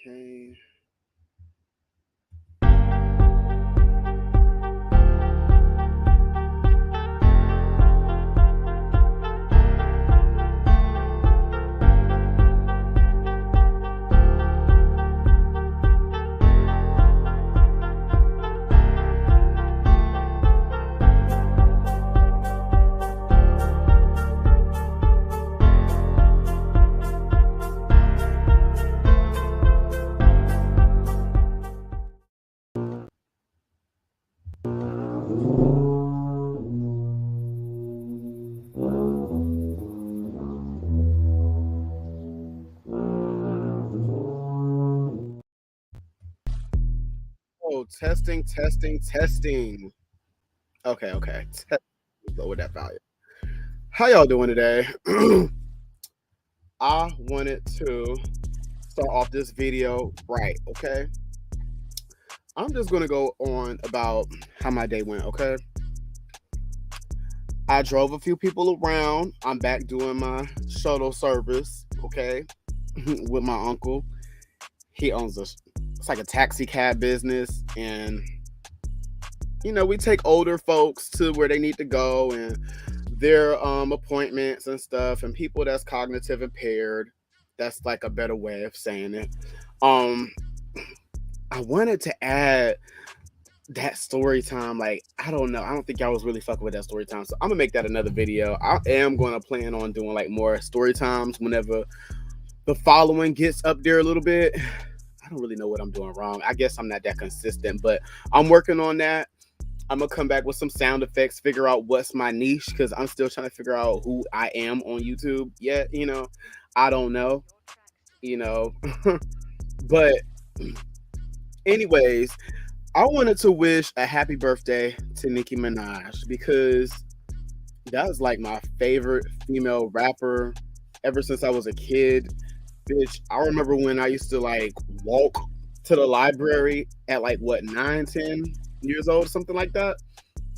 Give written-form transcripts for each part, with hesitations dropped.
Okay. Oh, testing, testing, testing. Okay, okay. Lower that value. How y'all doing today? I wanted to start off this video right, okay? I'm just gonna go on about how my day went, okay? I drove a few people around. I'm back doing my shuttle service, okay, with my uncle. He owns it's like a taxi cab business, and we take older folks to where they need to go and their appointments and stuff, and people that's cognitive impaired. That's like a better way of saying it. Um, I wanted to add that story time. Like, I don't know. I don't think I was really fucking with that story time. So I'm gonna make that another video. I am gonna plan on doing like more story times whenever the following gets up there a little bit. I don't really know what I'm doing wrong. I guess I'm not that consistent, but I'm working on that. I'm gonna come back with some sound effects, figure out what's my niche, because I'm still trying to figure out who I am on YouTube yet. I don't know, you know. But anyways, I wanted to wish a happy birthday to Nicki Minaj because that was like my favorite female rapper ever since I was a kid. Bitch, I remember when I used to like walk to the library at like what 9, 10 years old, something like that,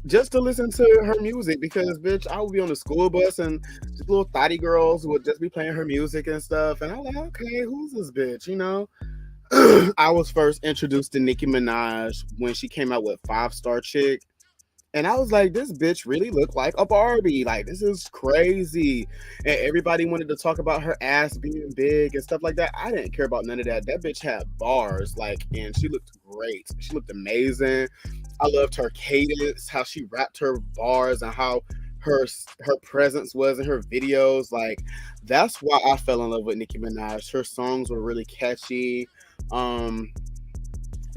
just to listen to her music because bitch, I would be on the school bus and just little thotty girls would just be playing her music and stuff. And I was like, okay, who's this bitch? I was first introduced to Nicki Minaj when she came out with 5 Star Chick. And I was like, this bitch really looked like a Barbie. Like, this is crazy. And everybody wanted to talk about her ass being big and stuff like that. I didn't care about none of that. That bitch had bars, like, and she looked great. She looked amazing. I loved her cadence, how she rapped her bars, and how her presence was in her videos. Like, that's why I fell in love with Nicki Minaj. Her songs were really catchy. Um,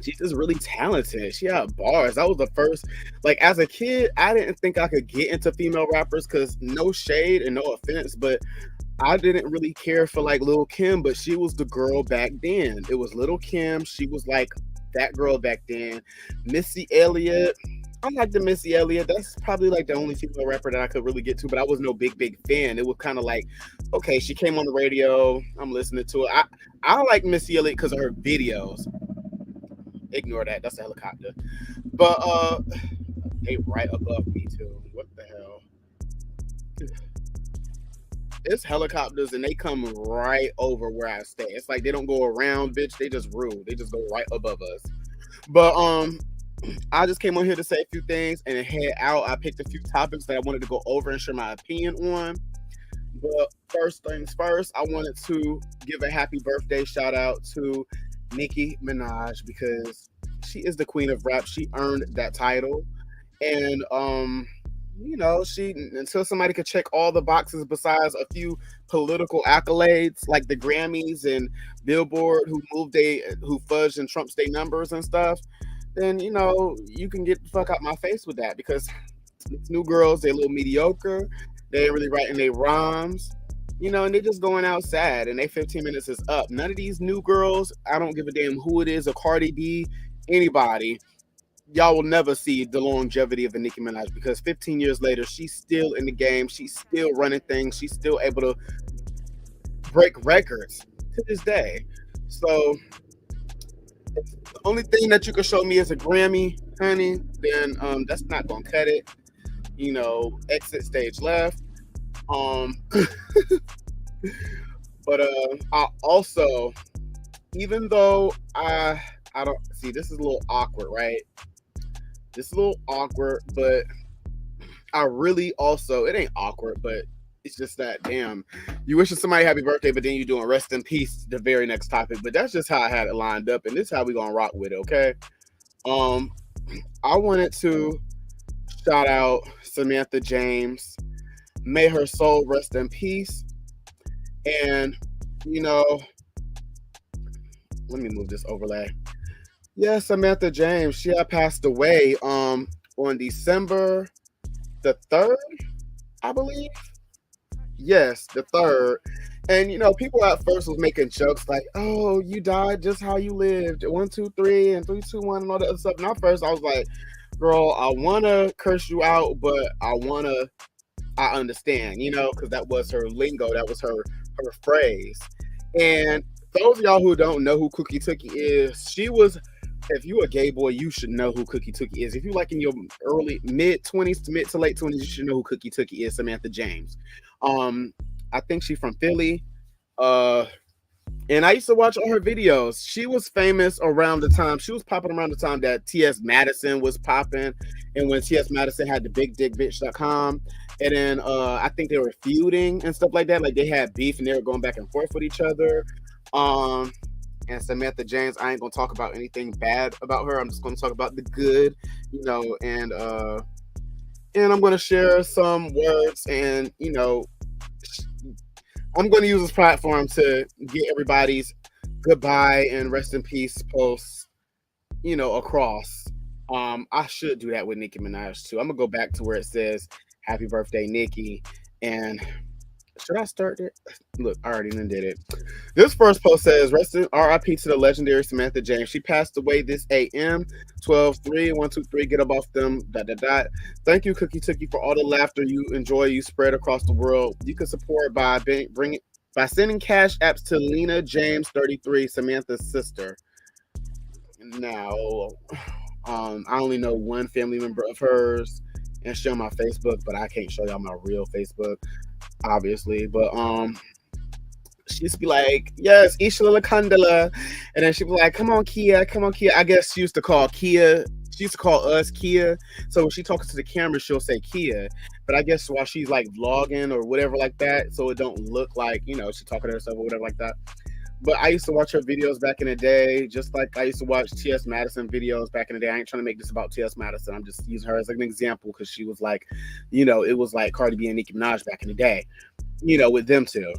she's just really talented. She had bars. That was the first, like, as a kid, I didn't think I could get into female rappers because no shade and no offense, but I didn't really care for like Lil Kim, but she was the girl back then. It was Lil Kim. She was like that girl back then. Missy Elliott. I like the Missy Elliott. That's probably like the only female rapper that I could really get to, but I was no big fan. It was kind of like, okay, she came on the radio. I'm listening to it. I like Missy Elliott because of her videos. Ignore that. That's a helicopter. But they right above me too. What the hell? It's helicopters and they come right over where I stay. It's like they don't go around, bitch. They just rule. They just go right above us. But I just came on here to say a few things and then head out. I picked a few topics that I wanted to go over and share my opinion on. But first things first, I wanted to give a happy birthday shout out to Nicki Minaj because she is the queen of rap. She earned that title. And she until somebody could check all the boxes besides a few political accolades like the Grammys and Billboard who fudged and trumped state numbers and stuff, then you can get the fuck out my face with that because these new girls, they're a little mediocre. They ain't really writing their rhymes. And they just going out sad and they 15 minutes is up. None of these new girls, I don't give a damn who it is, a Cardi B, anybody, y'all will never see the longevity of a Nicki Minaj because 15 years later, she's still in the game. She's still running things. She's still able to break records to this day. So the only thing that you can show me is a Grammy, honey, then that's not gonna cut it. Exit stage left. Um, but I also even though I don't see, this is a little awkward, right? This is a little awkward, but I really also, it ain't awkward, but it's just that damn, you wishing somebody happy birthday, but then you doing rest in peace the very next topic. But that's just how I had it lined up, and this is how we gonna rock with it, okay? Um, I wanted to shout out Samantha James. May her soul rest in peace. And you know, let me move this overlay. Yeah, Samantha James, she had passed away on December the 3rd, I believe. Yes, the 3rd. And people at first was making jokes like, "Oh, you died just how you lived. 1, 2, 3, and 3, 2, 1, and all that other stuff." And at first, I was like, "Girl, I wanna curse you out, but I understand, because that was her lingo, that was her phrase." And those of y'all who don't know who Cookie Tookie is, she was. If you a gay boy, you should know who Cookie Tookie is. If you like in your early mid-20s to mid to late 20s, you should know who Cookie Tookie is. Samantha James. I think she's from Philly. Uh, and I used to watch all her videos. She was famous around the time. She was popping around the time that T.S. Madison was popping, and when T.S. Madison had the BigDickBitch.com, and then I think they were feuding and stuff like that. Like they had beef and they were going back and forth with each other. Um, and Samantha James, I ain't gonna talk about anything bad about her. I'm just gonna talk about the good, and I'm gonna share some words, and I'm gonna use this platform to get everybody's goodbye and rest in peace posts, across. I should do that with Nicki Minaj too. I'm gonna go back to where it says "Happy Birthday, Nicki," and should I start it? Look, I already did it. This first post says, "Rest in R.I.P. to the legendary Samantha James. She passed away this a.m. 12/3. 1, 2, 3. Get up off them. ... Thank you, Cookie Tookie, for all the laughter you enjoy. You spread across the world. You can support by sending cash apps to Lena James 33, Samantha's sister." Now, I only know one family member of hers, and she on my Facebook, but I can't show y'all my real Facebook, obviously. But she used to be like, "Yes, Ishala Kandala," and then she'd be like, "Come on, Kia, come on, Kia." I guess she used to call Kia. She used to call us Kia. So when she talks to the camera, she'll say Kia. But I guess while she's like vlogging or whatever like that, so it don't look like she's talking to herself or whatever like that. But I used to watch her videos back in the day, just like I used to watch T.S. Madison videos back in the day. I ain't trying to make this about T.S. Madison. I'm just using her as an example because she was like, it was like Cardi B and Nicki Minaj back in the day, with them two.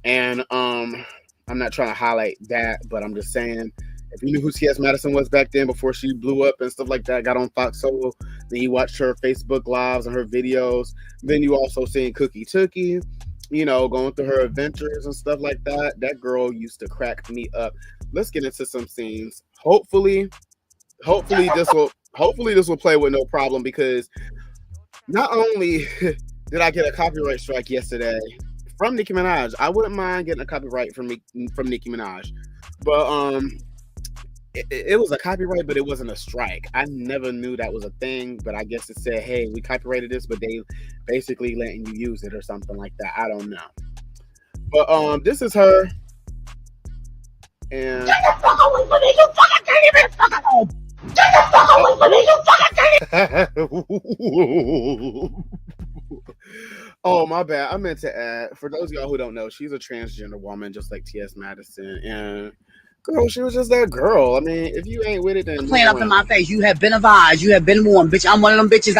And I'm not trying to highlight that, but I'm just saying, if you knew who T.S. Madison was back then before she blew up and stuff like that, got on Fox Soul, then you watched her Facebook lives and her videos. Then you also seen Cookie Tookie, going through her adventures and stuff like that. That girl used to crack me up. Let's get into some scenes. Hopefully this will play with no problem, because not only did I get a copyright strike yesterday from Nicki Minaj, I wouldn't mind getting a copyright from Nicki Minaj, but it was a copyright, but it wasn't a strike. I never knew that was a thing, but I guess it said, "Hey, we copyrighted this," but they basically letting you use it or something like that. I don't know. But this is her, and get the fuck away from me, you fucking can't even fucking home. Get the fuck away from me, you fucking can't. Oh, my bad. I meant to add, for those of y'all who don't know, she's a transgender woman, just like T.S. Madison, and girl, she was just that girl. I mean, if you ain't with it, then playing up in my face. You have been advised. You have been warned, bitch. I'm one of them bitches.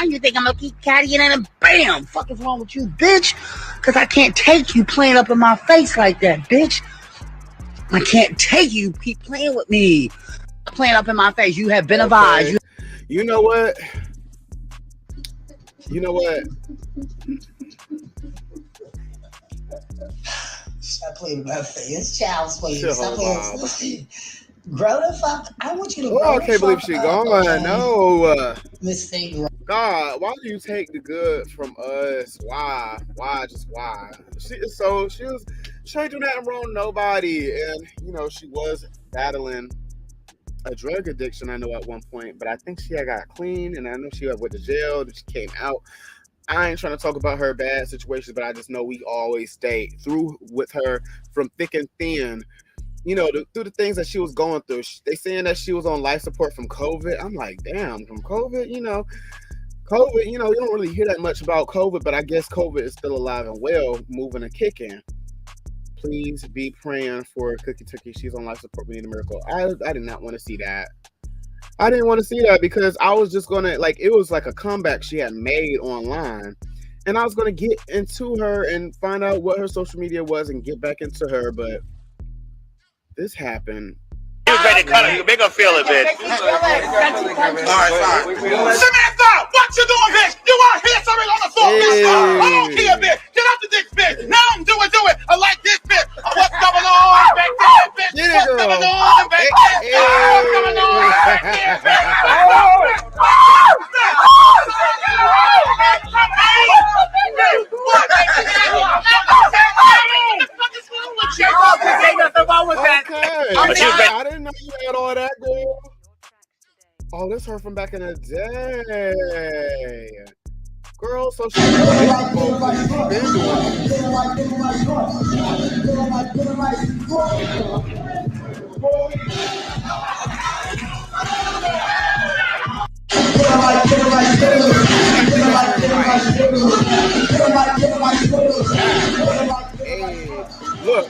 You think I'm gonna keep caddying and bam, fuck is wrong with you, bitch? Cause I can't take you playing up in my face like that, bitch. I can't take you keep playing with me. Playing up in my face. You have been advised. You know what? Stop playing with my face. It's child's play. Stop playing. Grow the fuck. I want you to grow. I can't believe she gone. Okay? No. Mistake. God, why do you take the good from us? Why? Just why? She ain't doing nothing wrong to nobody. And, she was battling a drug addiction, I know, at one point. But I think she had got clean, and I know she went to jail, and she came out. I ain't trying to talk about her bad situations, but I just know we always stay through with her from thick and thin. through the things that she was going through. They saying that she was on life support from COVID. I'm like, damn, from COVID, COVID, you don't really hear that much about COVID, but I guess COVID is still alive and well, moving and kicking. Please be praying for Cookie Tookie. She's on life support. We need a miracle. I did not want to see that. I didn't want to see that because I was just going to, it was like a comeback she had made online. And I was going to get into her and find out what her social media was and get back into her. But this happened. You better cut her. You make her feel it, bitch. Alright, Samantha, what you doing, bitch? You want to hear something on the phone, bitch? I don't care, bitch. Get out the dick, bitch. Now I'm do it. I like this, bitch. What's going on back there, bitch? What's going on back there? What's going on back there, bitch? Ain't nothing wrong with that. Okay. I didn't know you had all that, girl. Oh, this her from back in the day. Girl, so she's been Look.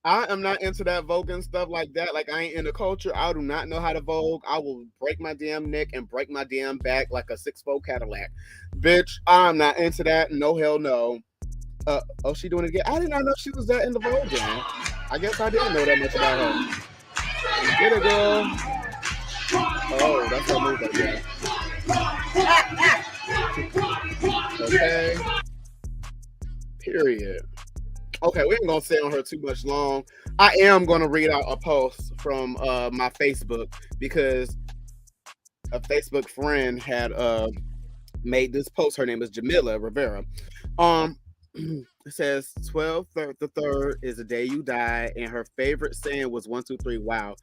I am not into that voguing stuff like that. Like, I ain't in the culture. I do not know how to vogue. I will break my damn neck and break my damn back like a 6'4" Cadillac. Bitch, I'm not into that. No, hell no. Oh, she doing it again? I did not know she was that into voguing. I guess I didn't know that much about her. Get it, girl. Oh, that's her move right there. Okay. Period. Okay, we ain't gonna stay on her too much long. I am gonna read out a post from my Facebook because a Facebook friend had made this post. Her name is Jamila Rivera. It says 12/3 is the day you die, and her favorite saying was 1, 2, 3. Wow.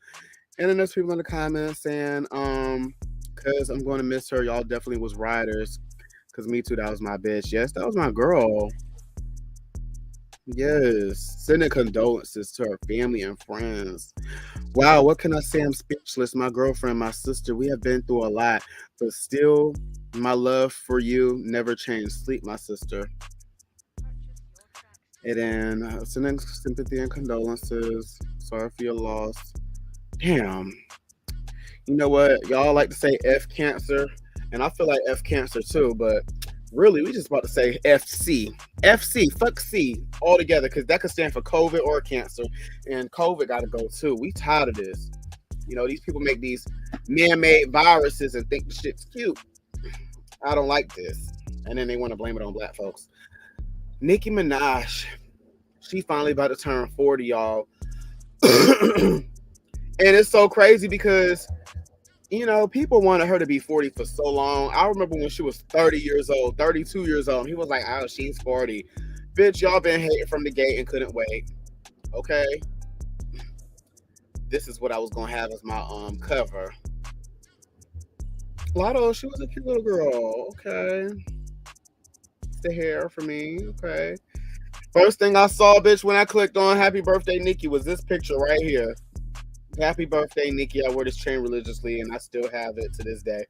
And then there's people in the comments saying, cause I'm gonna miss her. Y'all definitely was riders. Cause me too, that was my bitch. Yes, that was my girl. Yes, sending condolences to her family and friends. Wow, what can I say? I'm speechless. My girlfriend, my sister, we have been through a lot, but still, my love for you never changed. Sleep, my sister. And then sending sympathy and condolences. Sorry for your loss. Damn. You know what? Y'all like to say F cancer, and I feel like F cancer too, but really, we just about to say FC. FC, fuck C altogether, because that could stand for COVID or cancer. And COVID got to go too. We tired of this. These people make these man-made viruses and think the shit's cute. I don't like this. And then they want to blame it on black folks. Nicki Minaj, she finally about to turn 40, y'all. And it's so crazy because people wanted her to be 40 for so long. I remember when she was 30 years old, 32 years old. He was like, oh, she's 40. Bitch, y'all been hating from the gate and couldn't wait. Okay. This is what I was going to have as my cover. Lotto, she was a cute little girl. Okay. The hair for me. Okay. First thing I saw, bitch, when I clicked on Happy Birthday, Nicki, was this picture right here. Happy birthday, Nicki. I wear this chain religiously, and I still have it to this day.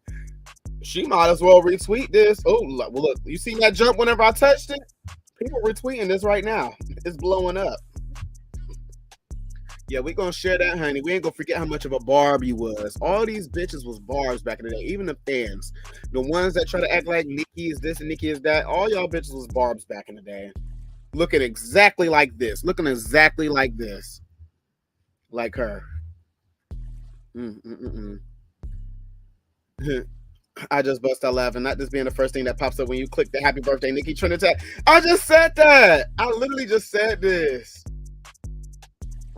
She might as well retweet this. Oh, well, look. You seen that jump whenever I touched it? People retweeting this right now. It's blowing up. Yeah, we're going to share that, honey. We ain't going to forget how much of a barb you was. All these bitches was barbs back in the day. Even the fans. The ones that try to act like Nicki is this and Nicki is that. All y'all bitches was barbs back in the day. Looking exactly like this. Looking exactly like this. Like her. I just bust out laughing. Not this being the first thing that pops up when you click the Happy Birthday Nicki trending tag. I just said that. I literally just said this.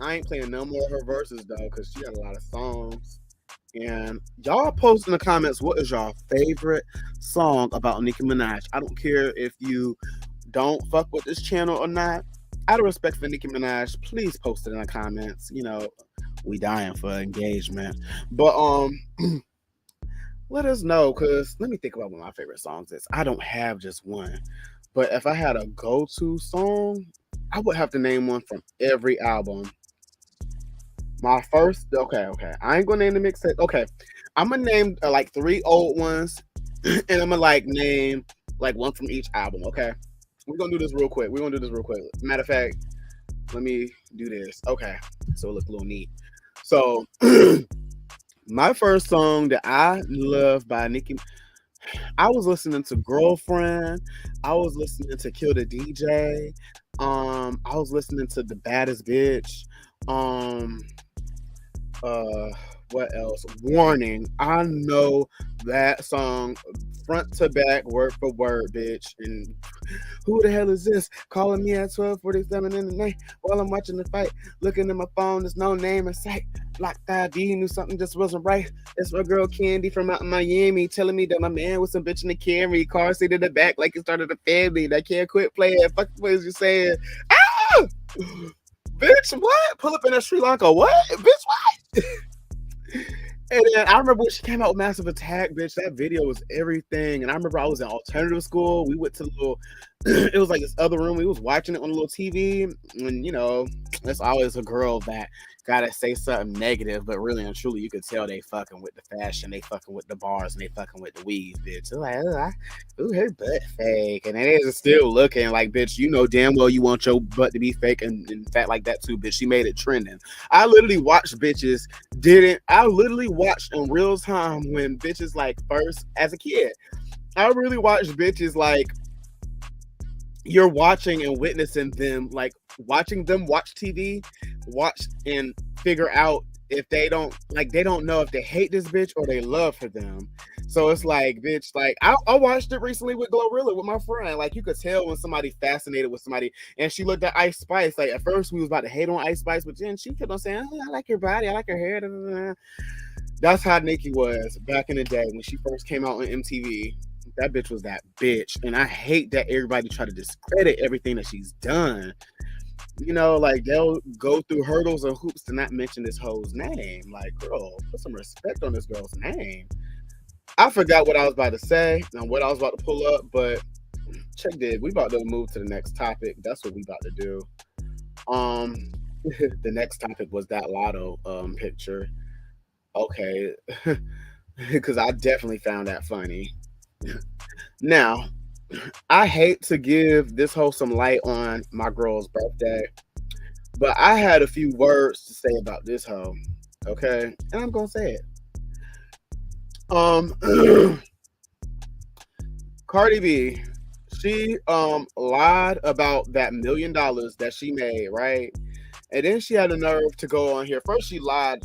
I ain't playing no more of her verses though, because she got a lot of songs. And y'all post in the comments, what is your favorite song about Nicki Minaj? I don't care if you don't fuck with this channel or not. Out of respect for Nicki Minaj, please post it in the comments. We dying for engagement. But let us know, because let me think about what my favorite songs is. I don't have just one. But if I had a go-to song, I would have to name one from every album. My first, okay. I ain't gonna name the mixtape. Okay, I'm gonna name like 3 old ones, and I'm gonna like name like one from each album. Okay, we're gonna do this real quick. Matter of fact, let me do this. Okay, so it looks a little neat. So my first song that I love by Nicki, I was listening to Girlfriend. I was listening to Kill the DJ. I was listening to The Baddest Bitch. Um, what else? Warning. I know that song front to back, word for word, bitch. And who the hell is this calling me at 12:47 in the night while I'm watching the fight? Looking at my phone, there's no name in sight. Blocked ID, knew something just wasn't right. It's my girl Candy from out in Miami telling me that my man was some bitch in the Camry. Car seat in the back like it started a family. That can't quit playing. Fuck the ways you saying. Ah! Bitch, what? Pull up in Sri Lanka. What? Bitch, what? And then I remember when she came out with Massive Attack, bitch, that video was everything. And I remember I was in alternative school. We went to the little, it was like this other room. We was watching it on a little TV. And, you know, there's always a girl that gotta say something negative, but really and truly, you could tell they fucking with the fashion, they fucking with the bars, and they fucking with the weave, bitch. They're like, ooh, her butt fake. And they is still looking like, bitch, you know damn well you want your butt to be fake and fat like that too, bitch. She made it trending. I literally watched bitches I literally watched in real time when bitches like first as a kid. I really watched bitches like you're watching and witnessing them, like watching them watch TV, watch and figure out if they don't know if they hate this bitch or they love for them. So it's like, bitch, like I watched it recently with Glorilla with my friend. Like you could tell when somebody fascinated with somebody, and she looked at Ice Spice. Like at first we was about to hate on Ice Spice, but then she kept on saying, oh, I like your body, I like her hair. Da, da, da. That's how Nicki was back in the day when she first came out on MTV. That bitch was that bitch. And I hate that everybody try to discredit everything that she's done. You know, like they'll go through hurdles and hoops to not mention this hoe's name. Like, girl, put some respect on this girl's name. I forgot what I was about to say and what I was about to pull up, but check this. We about to move to the next topic. That's what we about to do. The next topic was that lotto picture. Okay. Because I definitely found that funny. Now, I hate to give this hoe some light on my girl's birthday, but I had a few words to say about this hoe. Okay, and I'm gonna say it. Cardi B, she lied about that $1 million that she made, right? And then she had the nerve to go on here. First, she lied.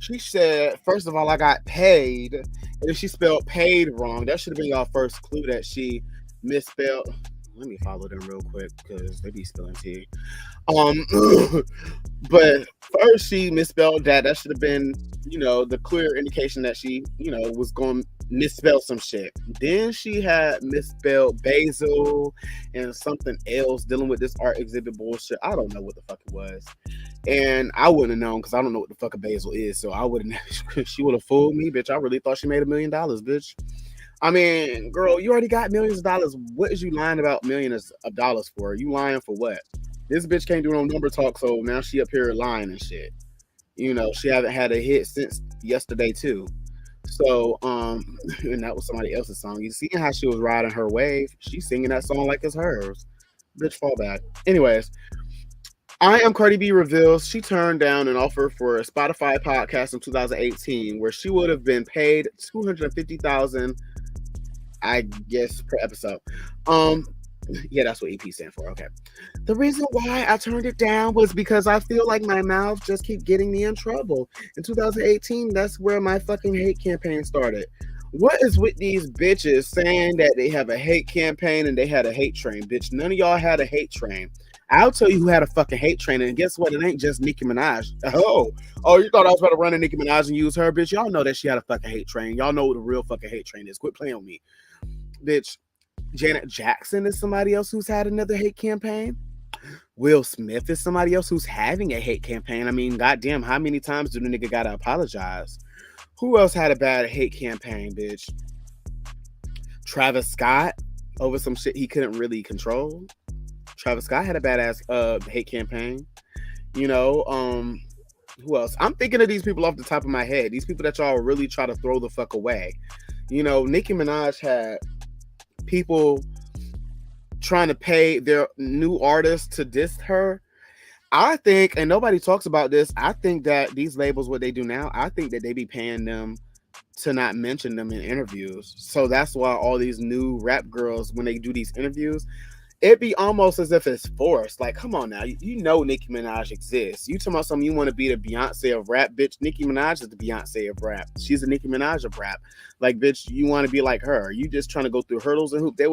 She said, first of all, I got paid, and then she spelled paid wrong. That should have been y'all first clue that she misspelled. Let me follow them real quick because they be spelling tea. But first she misspelled that. That should have been, you know, the clear indication that she, you know, was going to misspell some shit. Then she had misspelled basil and something else dealing with this art exhibit bullshit. I don't know what the fuck it was. And I wouldn't have known because I don't know what the fuck a basil is. So I wouldn't, she would have fooled me, bitch. I really thought she made $1 million, bitch. I mean, girl, you already got millions of dollars. What is you lying about millions of dollars for? You lying for what? This bitch can't do no number talk, so now she up here lying and shit. You know, she haven't had a hit since yesterday too. So, and that was somebody else's song. You see how she was riding her wave? She's singing that song like it's hers. Bitch, fall back. Anyways, I Am Cardi B reveals she turned down an offer for a Spotify podcast in 2018 where she would have been paid $250,000, I guess, per episode. Yeah, that's what EP stand for. Okay. The reason why I turned it down was because I feel like my mouth just keep getting me in trouble. In 2018, that's where my fucking hate campaign started. What is with these bitches saying that they have a hate campaign and they had a hate train? Bitch, none of y'all had a hate train. I'll tell you who had a fucking hate train, and guess what? It ain't just Nicki Minaj. Oh, you thought I was about to run a Nicki Minaj and use her, bitch? Y'all know that she had a fucking hate train. Y'all know what the real fucking hate train is. Quit playing with me. Bitch, Janet Jackson is somebody else who's had another hate campaign. Will Smith is somebody else who's having a hate campaign. I mean, goddamn, how many times do the nigga gotta apologize? Who else had a bad hate campaign, bitch? Travis Scott over some shit he couldn't really control. Travis Scott had a badass hate campaign. You know, who else? I'm thinking of these people off the top of my head. These people that y'all really try to throw the fuck away. You know, Nicki Minaj had people trying to pay their new artists to diss her. I think, and nobody talks about this, I think that these labels, what they do now, I think that they be paying them to not mention them in interviews. So that's why all these new rap girls, when they do these interviews, it be almost as if it's forced. Like, come on now, you know Nicki Minaj exists. You talking about something, you want to be the Beyonce of rap, bitch. Nicki Minaj is the Beyonce of rap. She's the Nicki Minaj of rap. Like, bitch, you want to be like her. You just trying to go through hurdles and hoops. They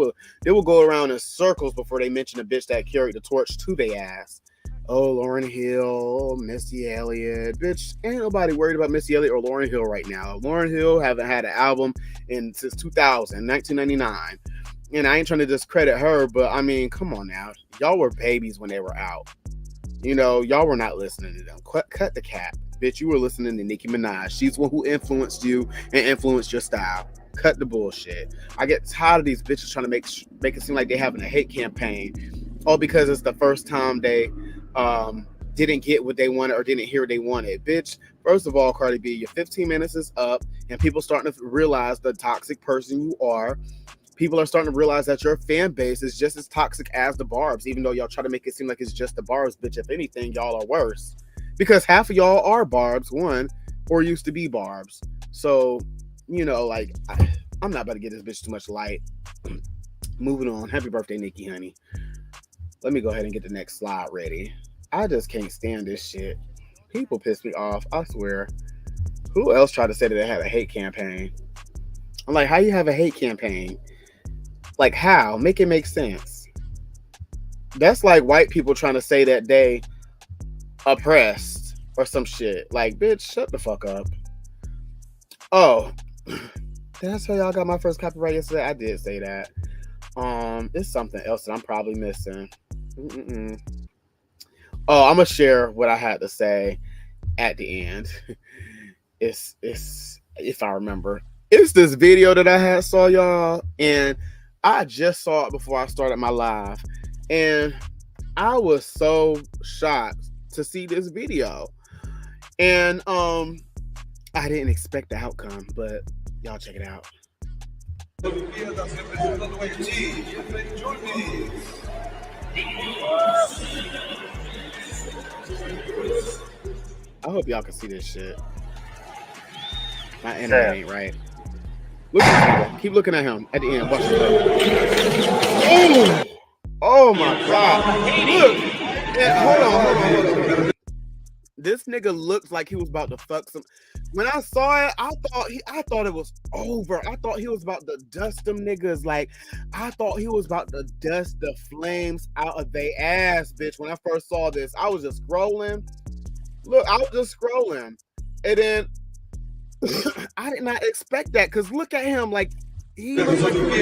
will go around in circles before they mention a bitch that carried the torch to their ass. Oh, Lauryn Hill, Missy Elliott. Bitch, ain't nobody worried about Missy Elliott or Lauryn Hill right now. Lauryn Hill haven't had an album since 1999. And I ain't trying to discredit her, but I mean, come on now. Y'all were babies when they were out. You know, y'all were not listening to them. Cut the cap. Bitch, you were listening to Nicki Minaj. She's the one who influenced you and influenced your style. Cut the bullshit. I get tired of these bitches trying to make it seem like they're having a hate campaign. All because it's the first time they didn't get what they wanted or didn't hear what they wanted. Bitch, first of all, Cardi B, your 15 minutes is up and people starting to realize the toxic person you are. People are starting to realize that your fan base is just as toxic as the Barbs, even though y'all try to make it seem like it's just the Barbs, bitch. If anything, y'all are worse. Because half of y'all are Barbs, one, or used to be Barbs. So, you know, like, I'm not about to get this bitch too much light. Moving on. Happy birthday, Nicki, honey. Let me go ahead and get the next slide ready. I just can't stand this shit. People piss me off, I swear. Who else tried to say that they had a hate campaign? I'm like, how you have a hate campaign? Like, how? Make it make sense. That's like white people trying to say that they oppressed or some shit. Like, bitch, shut the fuck up. Oh, did I tell y'all I got my first copyright yesterday? I did say that. It's something else that I'm probably missing. Oh, I'm gonna share what I had to say at the end. It's if I remember. It's this video that I saw y'all, and I just saw it before I started my live, and I was so shocked to see this video. And I didn't expect the outcome, but y'all check it out. I hope y'all can see this shit. My internet ain't right. Look at this nigga. Keep looking at him at the end. Watch this. Oh my God. Look. Hold on. This nigga looks like he was about to fuck some. When I saw it, I thought it was over. I thought he was about to dust them niggas. Like, I thought he was about to dust the flames out of their ass, bitch. When I first saw this, I was just scrolling. Look, I was just scrolling. And then I did not expect that, because look at him. Like, he looks like look at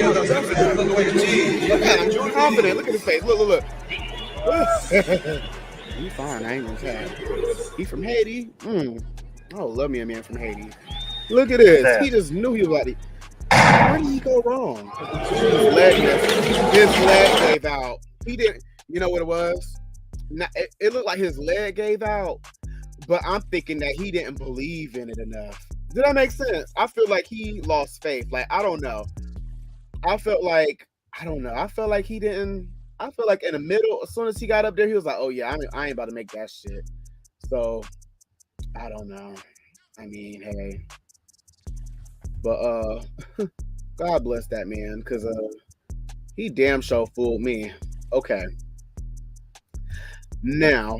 him, Joe confident. Look at his face. Look. He fine, I ain't gonna say. He from Haiti. Oh, love me a man from Haiti. Look at this. He just knew he was about to. Where did he go wrong? His leg gave out. He didn't. You know what it was? It looked like his leg gave out, but I'm thinking that he didn't believe in it enough. Did that make sense? I feel like he lost faith. Like, I don't know. I felt like he didn't. I feel like in the middle, as soon as he got up there, he was like, oh yeah, I ain't about to make that shit. So, I don't know. I mean, hey. But, God bless that man, because he damn sure fooled me. Okay. Now,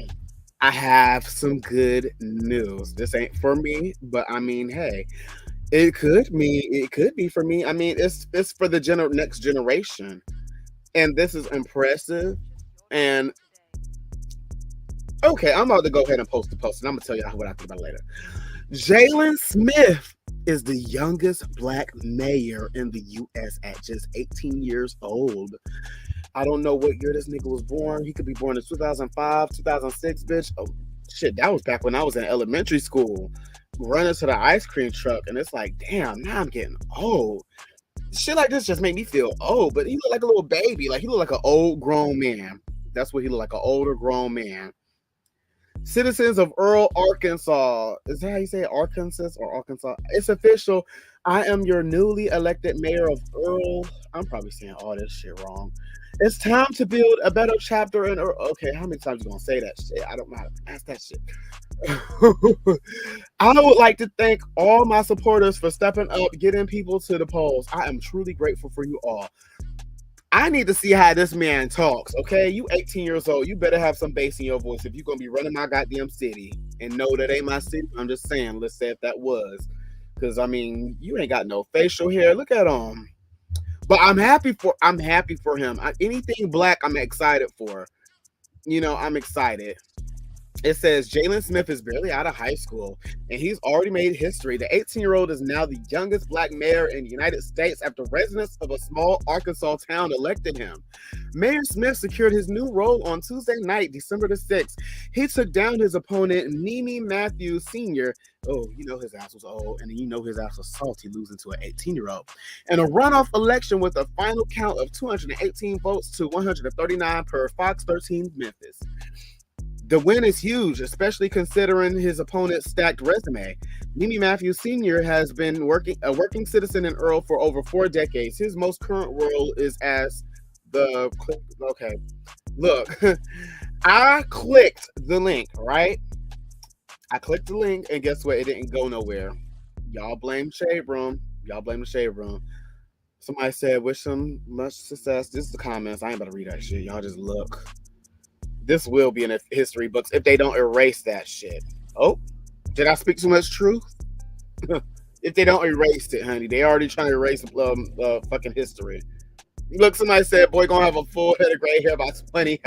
I have some good news. This ain't for me, but I mean, hey, it could be for me. I mean, it's for the next generation. And this is impressive. And okay, I'm about to go ahead and post the post, and I'm gonna tell y'all what I think about it later. Jalen Smith is the youngest black mayor in the U.S. at just 18 years old. I don't know what year this nigga was born. He could be born in 2005, 2006, bitch. Oh, shit, that was back when I was in elementary school, running to the ice cream truck, and it's like, damn, now I'm getting old. Shit like this just made me feel old, but he looked like a little baby. Like, he looked like an old grown man. That's what he looked like, an older grown man. Citizens of Earl, Arkansas. Is that how you say it? Arkansas or Arkansas? It's official. I am your newly elected mayor of Earl. I'm probably saying all this shit wrong. It's time to build a better chapter in Earl. Okay, how many times you gonna say that shit? I don't know how to pronounce that shit. I would like to thank all my supporters for stepping up, getting people to the polls. I am truly grateful for you all. I need to see how this man talks, okay? You 18 years old. You better have some bass in your voice if you're going to be running my goddamn city. And no, that ain't my city. I'm just saying, let's say if that was. Because, I mean, you ain't got no facial hair. Look at him. But I'm happy for him. Anything black, I'm excited for. You know, I'm excited. It says Jalen Smith is barely out of high school, and he's already made history. The 18-year-old is now the youngest black mayor in the United States after residents of a small Arkansas town elected him. Mayor Smith secured his new role on Tuesday night, December the 6th. He took down his opponent, Nicki Matthews Sr. Oh, you know his ass was old, and you know his ass was salty losing to an 18-year-old. In a runoff election with a final count of 218 votes to 139 per Fox 13 Memphis. The win is huge, especially considering his opponent's stacked resume. Nicki Matthews Sr. has been a working citizen in Earl for over 4 decades. His most current role is as the... Okay, look. I clicked the link, right? I clicked the link, and guess what? It didn't go nowhere. Y'all blame Shade Room. Y'all blame the Shade Room. Somebody said, wish him much success. This is the comments. I ain't about to read that shit. Y'all just look. This will be in the history books if they don't erase that shit. Oh, did I speak too much truth? If they don't erase it, honey, they already trying to erase fucking history. Look, somebody said, boy, gonna have a full head of gray hair by 20.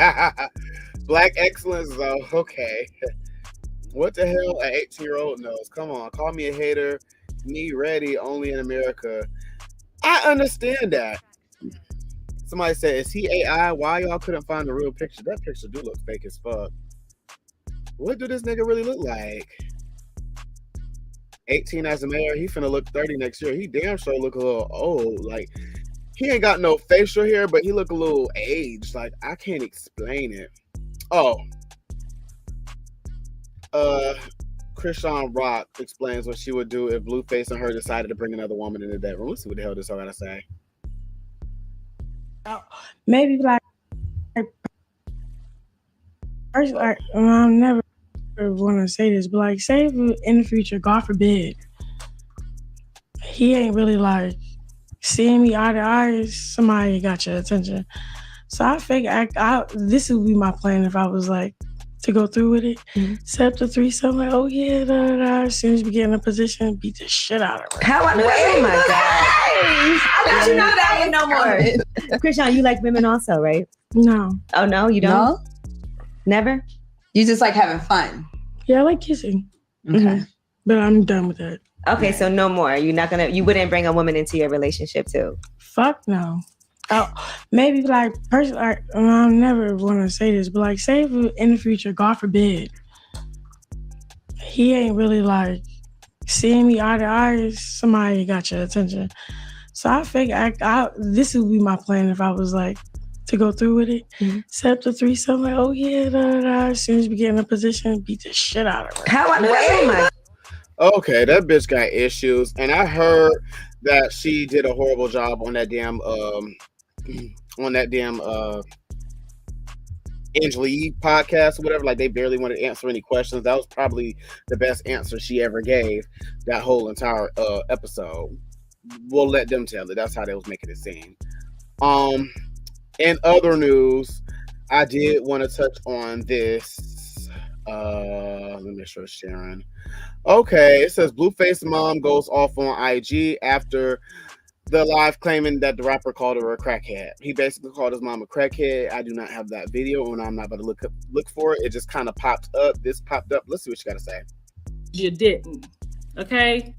Black excellence, though. Okay. What the hell? An 18-year-old knows. Come on, call me a hater. Me ready, only in America. I understand that. Somebody said, is he AI? Why y'all couldn't find the real picture? That picture do look fake as fuck. What do this nigga really look like? 18 as a mayor, he finna look 30 next year. He damn sure look a little old. Like, he ain't got no facial hair, but he look a little aged. Like, I can't explain it. Oh. Krishan Rock explains what she would do if Blueface and her decided to bring another woman into that room. Let's see what the hell this all gotta say. Maybe like personally, I never want to say this, but like, say if in the future, God forbid, he ain't really like seeing me eye to eye, somebody got your attention. So I figure this would be my plan if I was like to go through with it. Mm-hmm. Set up the threesome, like, oh yeah, da, da, da. As soon as we get in a position, beat the shit out of her. How I know? Oh my God. I let you know that one no more. Krishan, you like women also, right? No. Oh no, you don't? No? Never? You just like having fun? Yeah, I like kissing. Okay. Mm-hmm. But I'm done with that. Okay, so no more. You wouldn't bring a woman into your relationship too? Fuck no. Oh, maybe like personally, I never want to say this, but like, say if in the future, God forbid, he ain't really like seeing me eye to eye, somebody got your attention. So I figure this would be my plan if I was like to go through with it. Mm-hmm. Set up the threesome, like, oh yeah, da, da, da. As soon as we get in a position, beat the shit out of her. How I know? Okay, that bitch got issues, and I heard that she did a horrible job on that damn Angela Yee podcast or whatever. Like, they barely wanted to answer any questions. That was probably the best answer she ever gave that whole entire episode. We'll let them tell it. That's how they was making it seem. In other news, I did want to touch on this. Let me make sure it's sharing. Okay, it says Blueface mom goes off on IG after the live claiming that the rapper called her a crackhead. He basically called his mom a crackhead. I do not have that video, and I'm not about to look for it. It just kind of popped up. This popped up. Let's see what you got to say. You didn't. Okay?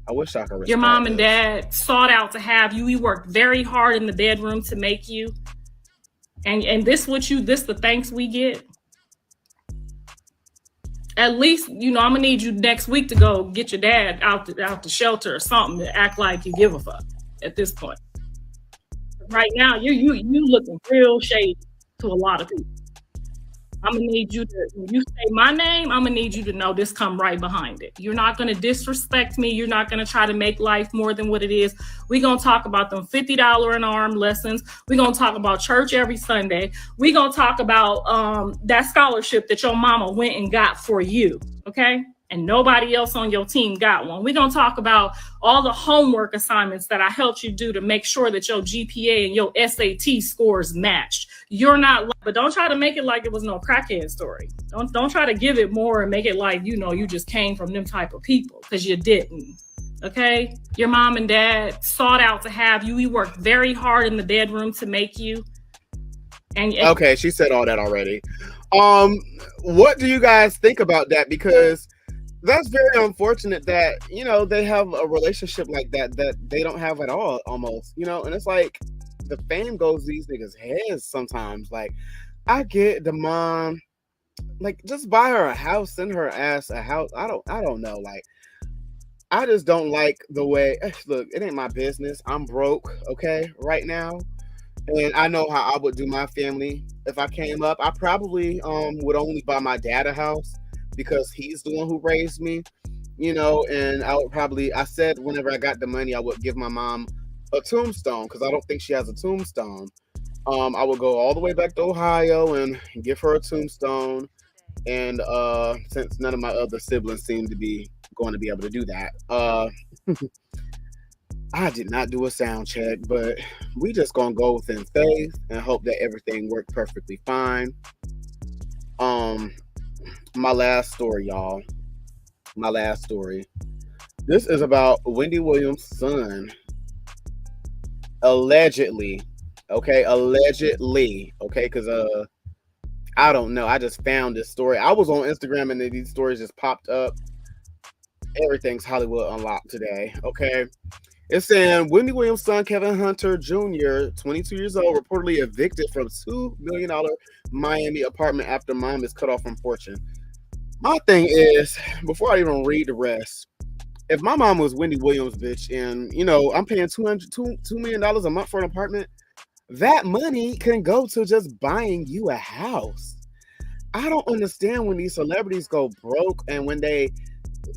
I wish I could. Your mom and dad sought out to have you. We worked very hard in the bedroom to make you. And this the thanks we get. At least, I'm gonna need you next week to go get your dad out the shelter or something to act like you give a fuck at this point. Right now, you looking real shady to a lot of people. I'm gonna need you to, when you say my name, I'm gonna need you to know this come right behind it. You're not gonna disrespect me. You're not gonna try to make life more than what it is. We're gonna talk about them $50 an arm lessons. We're gonna talk about church every Sunday. We're gonna talk about that scholarship that your mama went and got for you, okay? And nobody else on your team got one. We're going to talk about all the homework assignments that I helped you do to make sure that your GPA and your SAT scores matched. You're not, but don't try to make it like it was no crackhead story. Don't try to give it more and make it like, you know, you just came from them type of people, because you didn't. Okay? Your mom and dad sought out to have you. We worked very hard in the bedroom to make you. And okay, she said all that already. What do you guys think about that? Because that's very unfortunate that, you know, they have a relationship like that they don't have at all, almost, you know. And it's like the fame goes these niggas' heads sometimes. Like, I get the mom, like, just buy her a house, send her ass a house. I don't know. Like, I just don't like the way, look, it ain't my business. I'm broke, okay, right now. And I know how I would do my family. If I came up, I probably would only buy my dad a house, because he's the one who raised me, you know. And I would probably, I said whenever I got the money, I would give my mom a tombstone, because I don't think she has a tombstone. I would go all the way back to Ohio and give her a tombstone. And since none of my other siblings seem to be going to be able to do that, I did not do a sound check, but we just gonna go within faith and hope that everything worked perfectly fine. My last story, y'all. My last story. This is about Wendy Williams' son. Allegedly. Okay, allegedly. Okay, because I don't know. I just found this story. I was on Instagram and these stories just popped up. Everything's Hollywood Unlocked today. Okay. It's saying Wendy Williams' son, Kevin Hunter Jr., 22 years old, reportedly evicted from $2 million Miami apartment after mom is cut off from fortune. My thing is, before I even read the rest, if my mom was Wendy Williams, bitch, and, you know, I'm paying $2 million a month for an apartment, that money can go to just buying you a house. I don't understand when these celebrities go broke and when they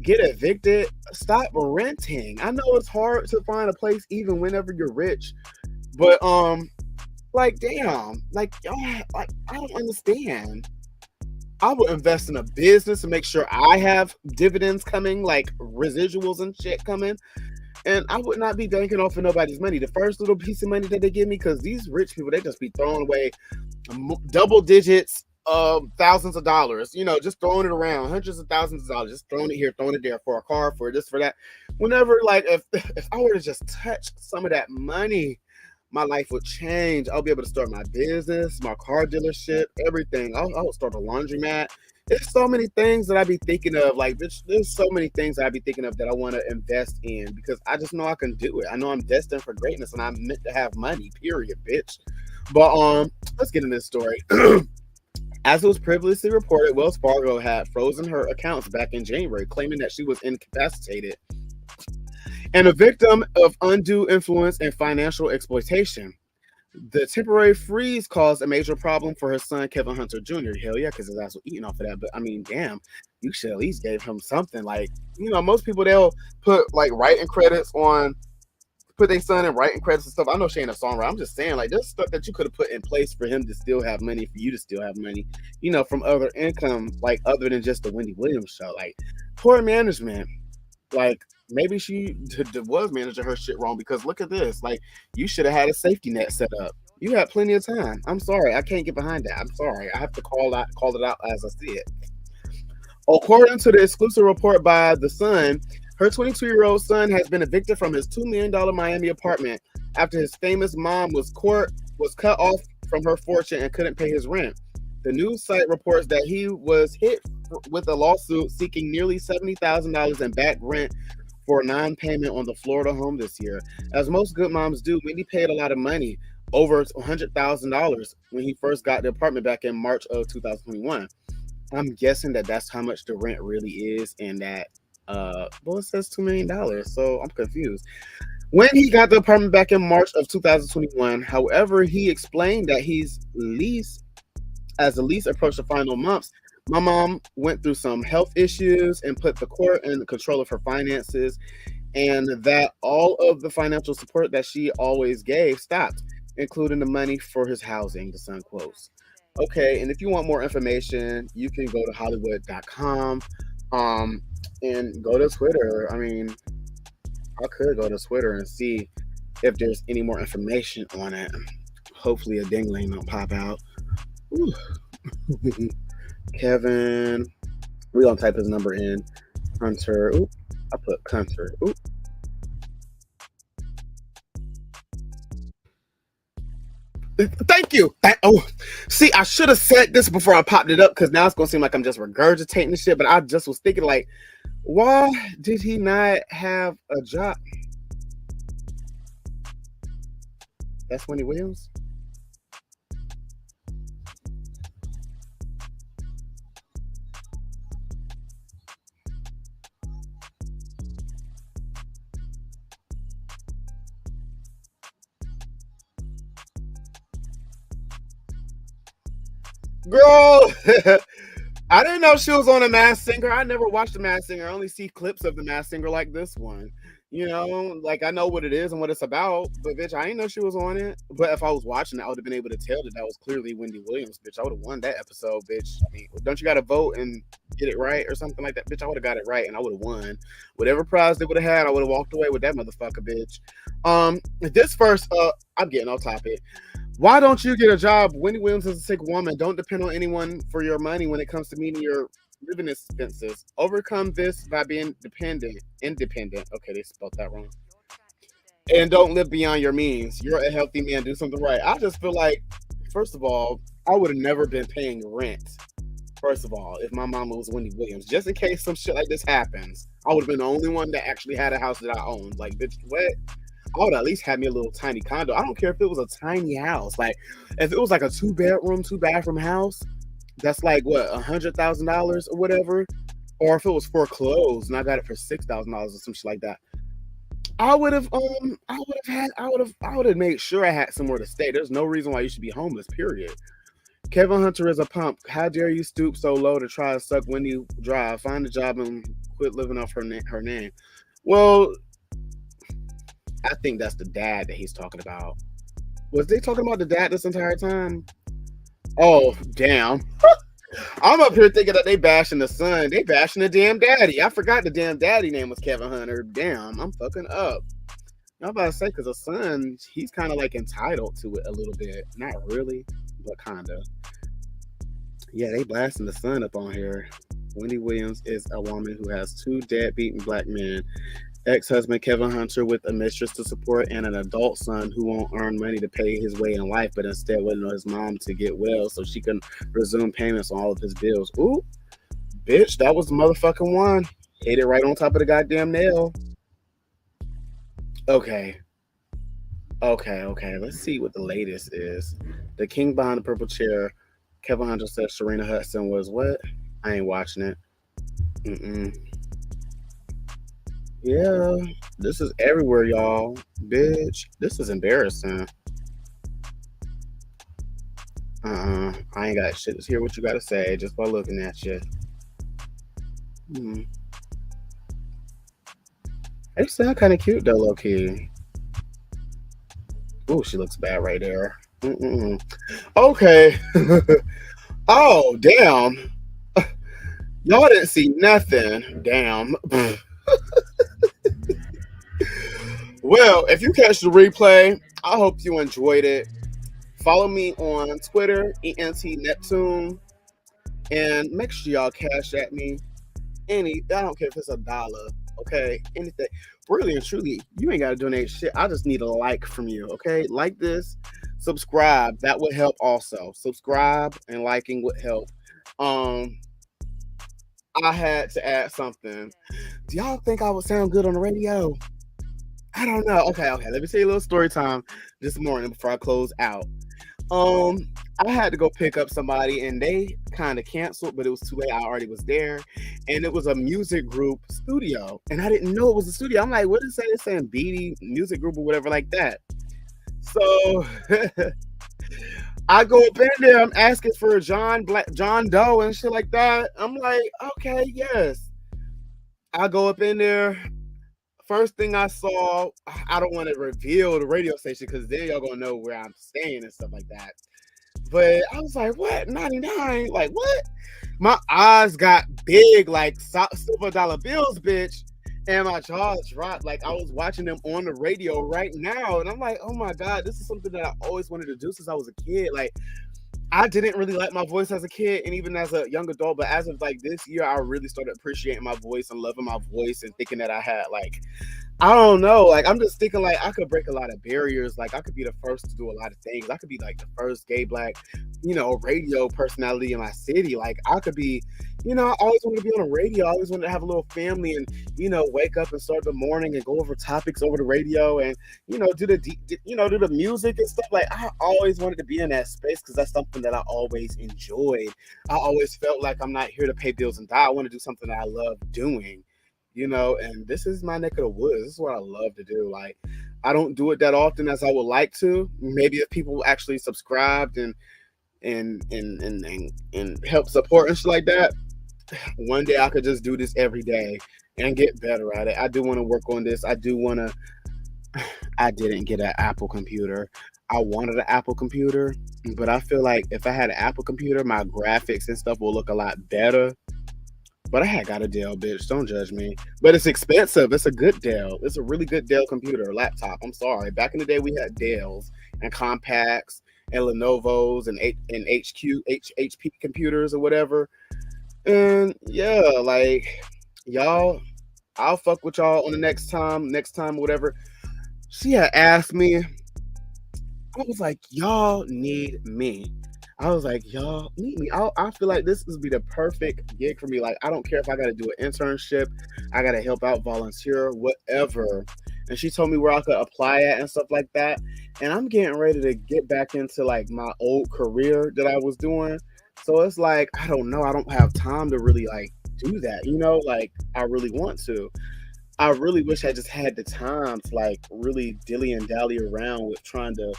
get evicted, stop renting. I know it's hard to find a place even whenever you're rich, but like, damn, like, y'all, like, I don't understand. I would invest in a business to make sure I have dividends coming, like residuals and shit coming, and I would not be banking off of nobody's money. The first little piece of money that they give me, because these rich people, they just be throwing away double digits thousands of dollars, you know, just throwing it around, hundreds of thousands of dollars, just throwing it here, throwing it there, for a car, for this, for that. Whenever, like, if I were to just touch some of that money, my life would change. I'll be able to start my business, my car dealership, everything. I'll start a laundromat. There's so many things that I be thinking of. Like, there's so many things that I be thinking of that I want to invest in, because I just know I can do it. I know I'm destined for greatness, and I'm meant to have money, period, bitch. But let's get in this story. As it was previously reported, Wells Fargo had frozen her accounts back in January, claiming that she was incapacitated and a victim of undue influence and financial exploitation. The temporary freeze caused a major problem for her son, Kevin Hunter Jr. Hell yeah, because his ass was eating off of that. But I mean, damn, you should at least gave him something. Like, you know, most people, they'll put like writing credits on, put their son in writing credits and stuff. I know she ain't a songwriter. I'm just saying, like, there's stuff that you could have put in place for him to still have money, for you to still have money, you know, from other income, like other than just the Wendy Williams show. Like, poor management. Like, maybe she was managing her shit wrong, because look at this. Like, you should have had a safety net set up. You had plenty of time. I'm sorry. I can't get behind that. I'm sorry. I have to call it out as I see it. According to the exclusive report by The Sun, her 22-year-old son has been evicted from his $2 million Miami apartment after his famous mom was cut off from her fortune and couldn't pay his rent. The news site reports that he was hit with a lawsuit seeking nearly $70,000 in back rent for non-payment on the Florida home this year. As most good moms do, Wendy paid a lot of money, over $100,000, when he first got the apartment back in March of 2021. I'm guessing that that's how much the rent really is, and that well, it says $2 million, so I'm confused. When he got the apartment back in March of 2021, however, he explained that his lease As the lease approached the final months, my mom went through some health issues and put the court in control of her finances, and that all of the financial support that she always gave stopped, including the money for his housing, the son quotes. Okay, and if you want more information, you can go to Hollywood.com and go to Twitter. I mean, I could go to Twitter and see if there's any more information on it. Hopefully a dingling don't pop out. Ooh. Kevin, we're gonna type his number in. Hunter. Oop, I put Hunter. Oop. Thank you. See, I should have said this before I popped it up, because now it's gonna seem like I'm just regurgitating the shit. But I just was thinking, like, why did he not have a job? That's Wendy Williams. Girl, I didn't know she was on The Masked Singer. I never watched The Masked Singer. I only see clips of The Masked Singer like this one. You know, like, I know what it is and what it's about, but bitch, I didn't know she was on it. But if I was watching it, I would have been able to tell that was clearly Wendy Williams, bitch. I would have won that episode, bitch. I mean, don't you got to vote and get it right or something like that? Bitch, I would have got it right and I would have won. Whatever prize they would have had, I would have walked away with that motherfucker, bitch. This first, I'm getting off topic. Why don't you get a job? Wendy Williams is a sick woman. Don't depend on anyone for your money when it comes to meeting your living expenses. Overcome this by being independent. Okay, they spelled that wrong. And don't live beyond your means. You're a healthy man. Do something right. I just feel like, first of all, I would have never been paying rent. First of all, if my mama was Wendy Williams, just in case some shit like this happens, I would have been the only one that actually had a house that I owned. Like, bitch, what? I would at least have me a little tiny condo. I don't care if it was a tiny house. Like, if it was like a 2-bedroom, 2-bathroom house, that's like what, $100,000 or whatever. Or if it was foreclosed and I got it for $6,000 or some shit like that, I would have made sure I had somewhere to stay. There's no reason why you should be homeless, period. Kevin Hunter is a pump. How dare you stoop so low to try to suck Wendy dry? Find a job and quit living off her name. Well, I think that's the dad that he's talking about. Was they talking about the dad this entire time? Oh, damn. I'm up here thinking that they bashing the son. They bashing the damn daddy. I forgot the damn daddy name was Kevin Hunter. Damn, I'm fucking up. I'm about to say, because the son, he's kind of like entitled to it a little bit. Not really, but kind of. Yeah, they blasting the son up on here. Wendy Williams is a woman who has 2 deadbeaten black men. Ex-husband Kevin Hunter with a mistress to support and an adult son who won't earn money to pay his way in life, but instead waiting on his mom to get well so she can resume payments on all of his bills. Ooh, bitch, that was the motherfucking one. Hit it right on top of the goddamn nail. Okay. Let's see what the latest is. The king behind the purple chair. Kevin Hunter said Serena Hudson was what? I ain't watching it. Yeah, this is everywhere, y'all. Bitch, this is embarrassing. I ain't got shit to hear what you gotta say just by looking at you. They sound kind of cute though, low key. Ooh, she looks bad right there. Okay. Oh, damn. Y'all didn't see nothing. Damn. Well, if you catch the replay, I hope you enjoyed it. Follow me on Twitter, ENT Neptune, and make sure y'all cash at me. I don't care if it's $1, okay? Anything. Really and truly, you ain't got to donate shit. I just need a like from you, okay? Like this, subscribe. That would help also. Subscribe and liking would help. I had to add something. Do y'all think I would sound good on the radio? I don't know. Okay. Let me tell you a little story time this morning before I close out. I had to go pick up somebody and they kind of canceled, but it was too late. I already was there. And it was a music group studio. And I didn't know it was a studio. I'm like, what is that? It's saying BD Music Group or whatever like that. So I go up in there, I'm asking for John Doe and shit like that. I'm like, okay, yes. I go up in there. First thing I saw, I don't want to reveal the radio station because then y'all gonna know where I'm staying and stuff like that. But I was like, what? 99? Like, what? My eyes got big like silver dollar bills, bitch. And my jaw dropped. Like, I was watching them on the radio right now. And I'm like, oh my God, this is something that I always wanted to do since I was a kid. Like, I didn't really like my voice as a kid and even as a young adult, but as of like this year, I really started appreciating my voice and loving my voice and thinking that I had like, I don't know, like I'm just thinking like I could break a lot of barriers. Like I could be the first to do a lot of things. I could be like the first gay black, radio personality in my city. Like I could be, I always wanted to be on the radio. I always wanted to have a little family and, wake up and start the morning and go over topics over the radio and, do the music and stuff. Like I always wanted to be in that space because that's something that I always enjoyed. I always felt like I'm not here to pay bills and die. I want to do something that I love doing. And this is my neck of the woods. This is what I love to do. Like, I don't do it that often as I would like to. Maybe if people actually subscribed and help support and shit like that, one day I could just do this every day and get better at it. I do want to work on this. I didn't get an Apple computer. I wanted an Apple computer, but I feel like if I had an Apple computer, my graphics and stuff will look a lot better. But I had got a Dell, bitch. Don't judge me. But it's expensive. It's a good Dell. It's a really good Dell computer, laptop. I'm sorry. Back in the day, we had Dells and Compacts and Lenovo's and HP computers or whatever. And yeah, like y'all, I'll fuck with y'all on the next time, whatever. She had asked me. I was like, y'all need me. I was like, y'all need me. I feel like this would be the perfect gig for me. Like, I don't care if I got to do an internship, I got to help out, volunteer, whatever. And she told me where I could apply at and stuff like that. And I'm getting ready to get back into like my old career that I was doing. So it's like, I don't know. I don't have time to really like do that, like I really want to. I really wish I just had the time to like really dilly and dally around with trying to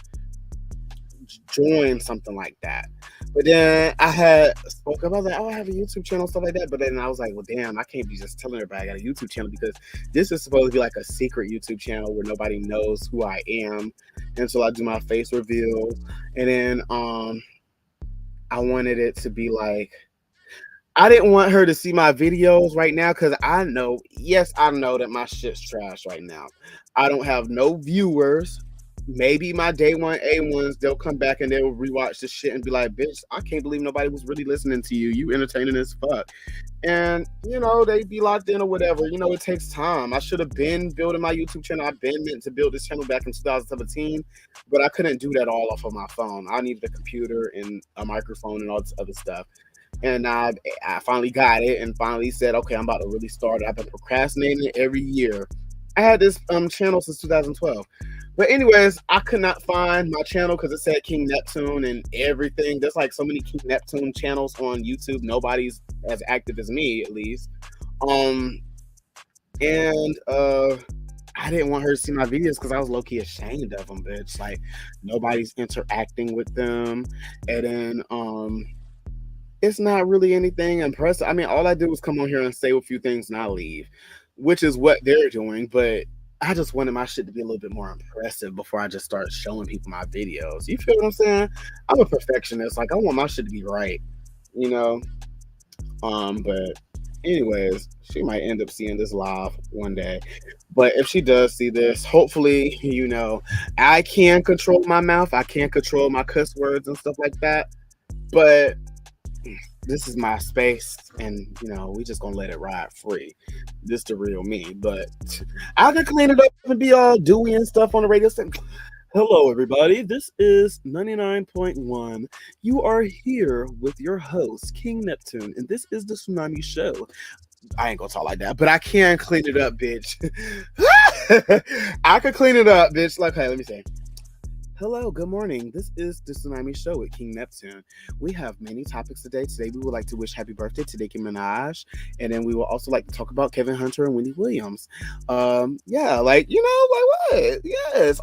join something like that. But then I had spoke up, I was like, oh, I have a YouTube channel, stuff like that. But then I was like, well, damn, I can't be just telling everybody I got a YouTube channel because this is supposed to be like a secret YouTube channel where nobody knows who I am until I do my face reveal. And then I wanted it to be like, I didn't want her to see my videos right now because I know that my shit's trash right now. I don't have no viewers. Maybe my day one A1s, they'll come back and they'll rewatch the shit and be like, bitch, I can't believe nobody was really listening to you. You entertaining as fuck. And, they be locked in or whatever. It takes time. I should have been building my YouTube channel. I've been meant to build this channel back in 2017, but I couldn't do that all off of my phone. I needed a computer and a microphone and all this other stuff. And I finally got it and finally said, okay, I'm about to really start. I've been procrastinating it every year. I had this channel since 2012. But anyways, I could not find my channel because it said King Neptune and everything. There's like so many King Neptune channels on YouTube. Nobody's as active as me, at least. I didn't want her to see my videos because I was low-key ashamed of them, bitch. Like, nobody's interacting with them. And then, it's not really anything impressive. I mean, all I did was come on here and say a few things and I leave, which is what they're doing. But I just wanted my shit to be a little bit more impressive before I just start showing people my videos. You feel what I'm saying? I'm a perfectionist. Like, I want my shit to be right, But anyways, she might end up seeing this live one day. But if she does see this, hopefully, I can control my mouth. I can control my cuss words and stuff like that. But this is my space, and we just gonna let it ride free. This the real me, but I can clean it up and be all dewy and stuff on the radio station. Hello, everybody. This is 99.1. You are here with your host, King Neptune, and this is the Tsunami Show. I ain't gonna talk like that, but I can clean it up, bitch. I can clean it up, bitch. Like, hey, let me say. Hello, good morning. This is the Tsunami Show with King Neptune. We have many topics today. Today, we would like to wish happy birthday to Nicki Minaj. And then we will also like to talk about Kevin Hunter and Wendy Williams. What? Yes,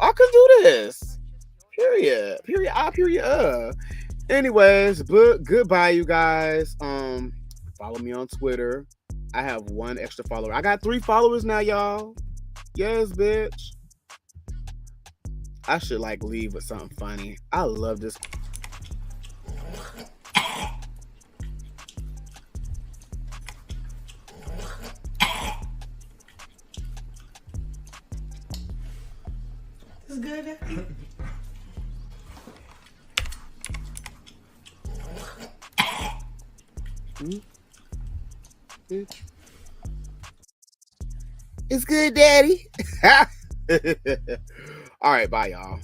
I can do this. Period. Period. Period. Anyways, but goodbye, you guys. Follow me on Twitter. I have 1 extra follower. I got 3 followers now, y'all. Yes, bitch. I should like leave with something funny. I love this. It's good. Bitch. It's good, daddy. All right, bye, y'all.